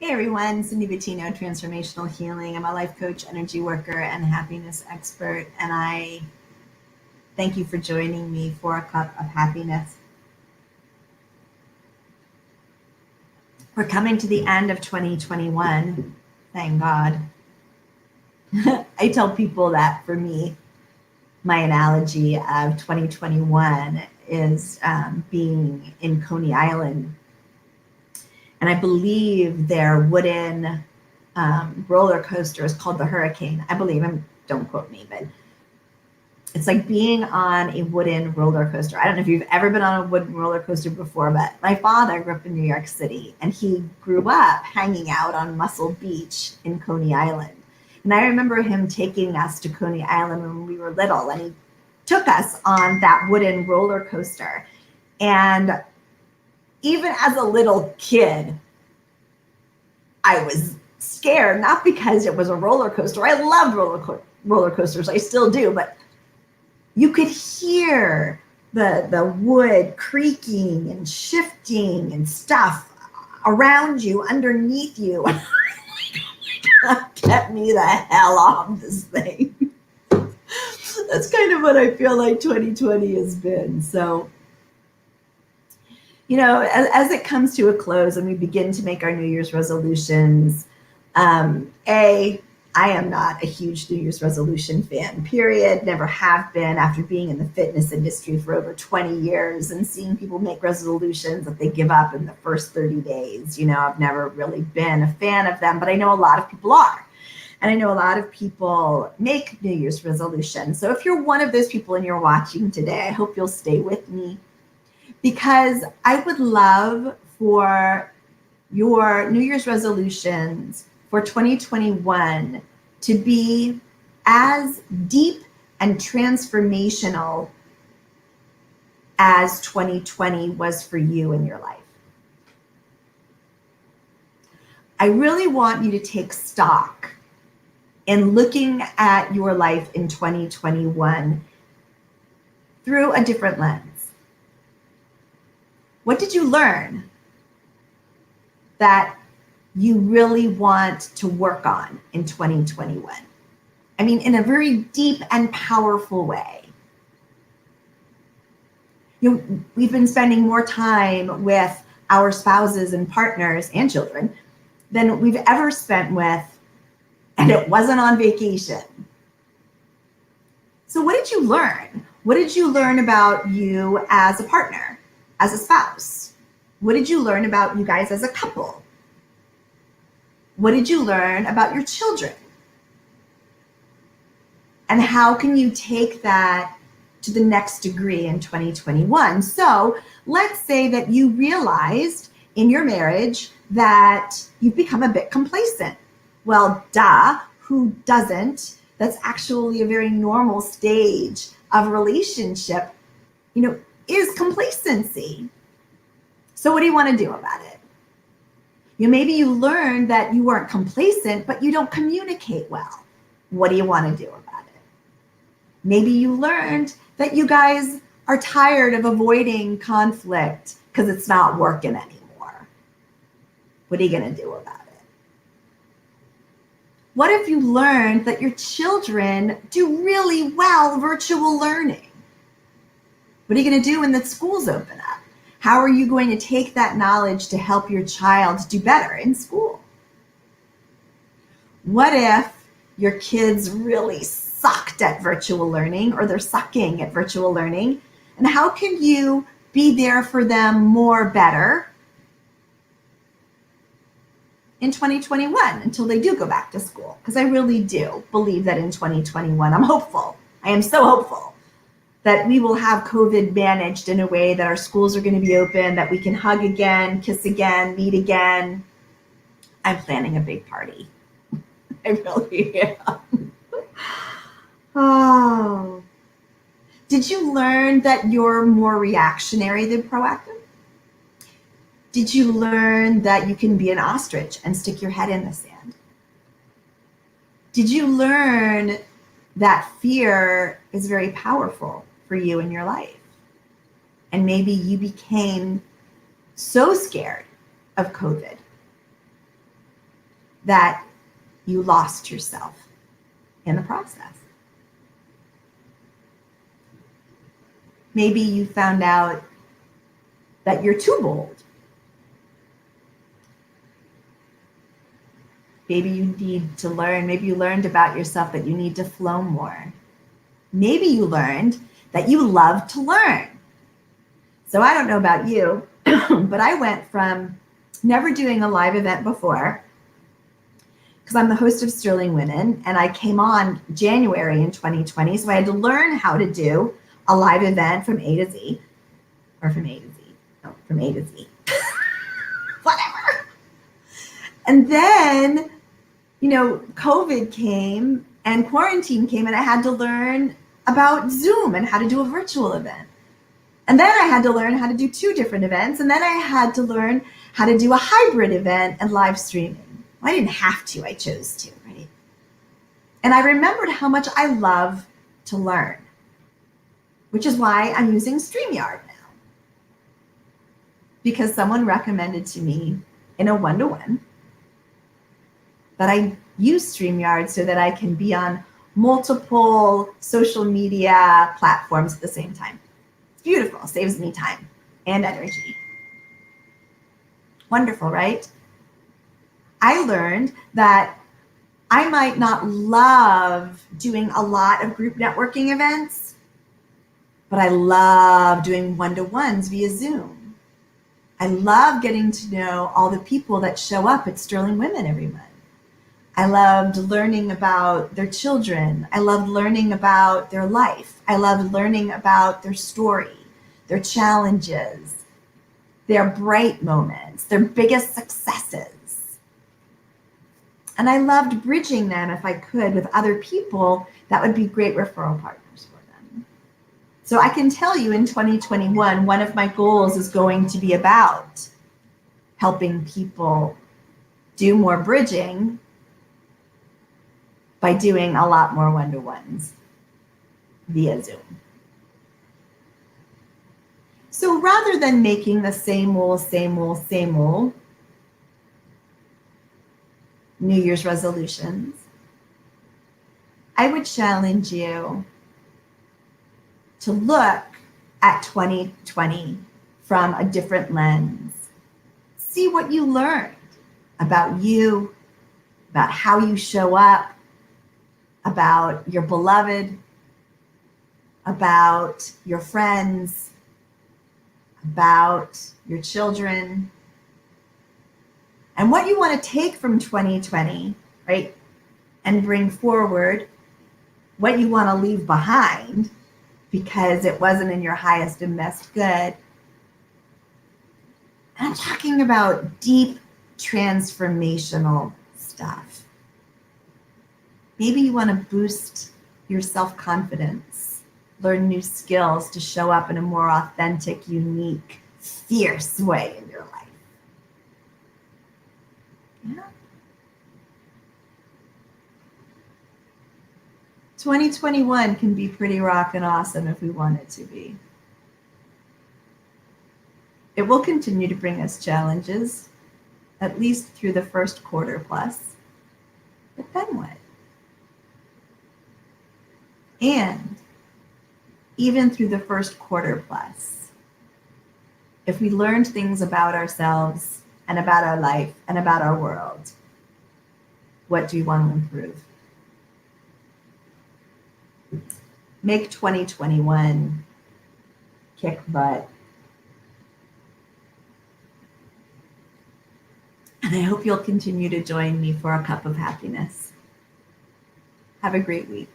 Hey everyone, Cindy Bettino, Transformational Healing. I'm a life coach, energy worker, and happiness expert, and I thank you for joining me for a cup of happiness. We're coming to the end of 2021, thank God. I tell people that for me, my analogy of 2021 is being in Coney Island. And I believe their wooden roller coaster is called the Hurricane. I believe, don't quote me, but it's like being on a wooden roller coaster. I don't know if you've ever been on a wooden roller coaster before, but my father grew up in New York City, and he grew up hanging out on Muscle Beach in Coney Island. And I remember him taking us to Coney Island when we were little, and he took us on that wooden roller coaster. And even as a little kid, I was scared, not because it was a roller coaster. I loved roller coasters. I still do, but you could hear the wood creaking and shifting and stuff around you, underneath you. Get me the hell off this thing. That's kind of what I feel like 2020 has been. So, you know, as it comes to a close and we begin to make our New Year's resolutions, I am not a huge New Year's resolution fan, period. Never have been, after being in the fitness industry for over 20 years and seeing people make resolutions that they give up in the first 30 days. You know, I've never really been a fan of them, but I know a lot of people are. And I know a lot of people make New Year's resolutions. So if you're one of those people and you're watching today, I hope you'll stay with me, because I would love for your New Year's resolutions for 2021 to be as deep and transformational as 2020 was for you in your life. I really want you to take stock in looking at your life in 2021 through a different lens. What did you learn that you really want to work on in 2021? I mean, in a very deep and powerful way. You know, we've been spending more time with our spouses and partners and children than we've ever spent with, and it wasn't on vacation. So what did you learn? What did you learn about you as a partner, as a spouse? What did you learn about you guys as a couple? What did you learn about your children? And how can you take that to the next degree in 2021? So let's say that you realized in your marriage that you've become a bit complacent. Well, duh, who doesn't? That's actually a very normal stage of a relationship, you know, is complacency. So what do you want to do about it? You know, maybe you learned that you weren't complacent, but you don't communicate well. What do you want to do about it? Maybe you learned that you guys are tired of avoiding conflict because it's not working anymore. What are you going to do about it? What if you learned that your children do really well virtual learning? What are you going to do when the schools open up? How are you going to take that knowledge to help your child do better in school? What if your kids really sucked at virtual learning, or they're sucking at virtual learning? And how can you be there for them more better in 2021 until they do go back to school? Because I really do believe that in 2021, I'm hopeful. I am so hopeful that we will have COVID managed in a way that our schools are going to be open, that we can hug again, kiss again, meet again. I'm planning a big party. I really am. Oh. Did you learn that you're more reactionary than proactive? Did you learn that you can be an ostrich and stick your head in the sand? Did you learn that fear is very powerful for you in your life? And maybe you became so scared of COVID that you lost yourself in the process. Maybe you found out that you're too bold. Maybe you need to learn, maybe you learned about yourself that you need to flow more. Maybe you learned that you love to learn. So I don't know about you, but I went from never doing a live event before, because I'm the host of Sterling Women, and I came on January in 2020, so I had to learn how to do a live event from A to Z, or from A to Z, no, from A to Z, whatever. And then, COVID came and quarantine came, and I had to learn about Zoom and how to do a virtual event. And then I had to learn how to do 2 different events. And then I had to learn how to do a hybrid event and live streaming. I didn't have to, I chose to, right? And I remembered how much I love to learn, which is why I'm using StreamYard now. Because someone recommended to me in a one-to-one that I use StreamYard so that I can be on multiple social media platforms at the same time. It's beautiful, saves me time and energy. Wonderful, right? I learned that I might not love doing a lot of group networking events, but I love doing one-to-ones via Zoom. I love getting to know all the people that show up at Sterling Women every month. I loved learning about their children. I loved learning about their life. I loved learning about their story, their challenges, their bright moments, their biggest successes. And I loved bridging them, if I could, with other people that would be great referral partners for them. So I can tell you in 2021, one of my goals is going to be about helping people do more bridging by doing a lot more one-to-ones via Zoom. So rather than making the same old New Year's resolutions, I would challenge you to look at 2020 from a different lens. See what you learned about you, about how you show up, about your beloved, about your friends, about your children, and what you want to take from 2020, right? And bring forward, what you want to leave behind because it wasn't in your highest and best good. And I'm talking about deep transformational stuff. Maybe you want to boost your self-confidence, learn new skills to show up in a more authentic, unique, fierce way in your life. Yeah. 2021 can be pretty rockin' awesome if we want it to be. It will continue to bring us challenges, at least through the first quarter plus. But then what? And even through the first quarter plus, if we learned things about ourselves and about our life and about our world, what do we want to improve? Make 2021 kick butt. And I hope you'll continue to join me for a cup of happiness. Have a great week.